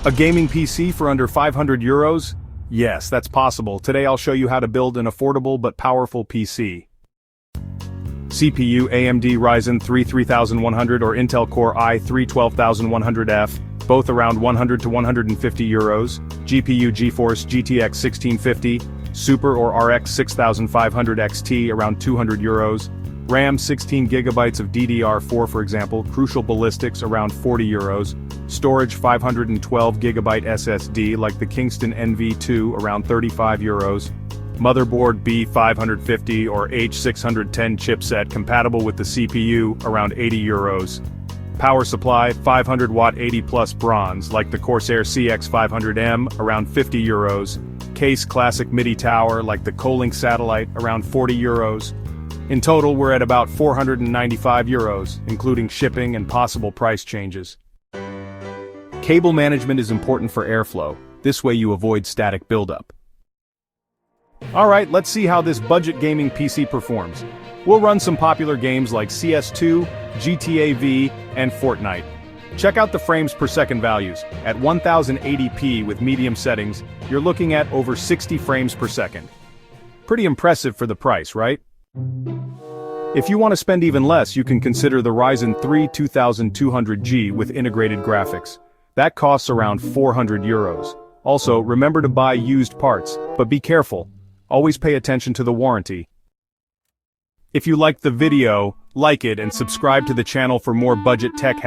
A gaming PC for under 500 euros? Yes, that's possible. Today I'll show you how to build an affordable but powerful PC. CPU AMD Ryzen 3 3100 or Intel Core i3 12100F, both around 100 to 150 euros. GPU GeForce GTX 1650, Super or RX 6500 XT around 200 euros. RAM 16 GB of DDR4 for example, Crucial Ballistics around 40 euros. Storage 512 GB SSD like the Kingston NV2 around 35 euros. Motherboard B550 or H610 chipset compatible with the CPU around 80 euros. Power supply 500 watt 80 plus bronze like the Corsair CX500M around 50 euros. Case classic MIDI tower like the Colink Satellite around 40 euros. In total we're at about 495 euros, including shipping and possible price changes. Cable management is important for airflow, this way you avoid static buildup. Alright, let's see how this budget gaming PC performs. We'll run some popular games like CS2, GTA V, and Fortnite. Check out the frames per second values. At 1080p with medium settings, you're looking at over 60 frames per second. Pretty impressive for the price, right? If you want to spend even less, you can consider the Ryzen 3 2200G with integrated graphics. That costs around 400 euros. Also, remember to buy used parts, but be careful. Always pay attention to the warranty. If you liked the video, like it and subscribe to the channel for more budget tech hacks.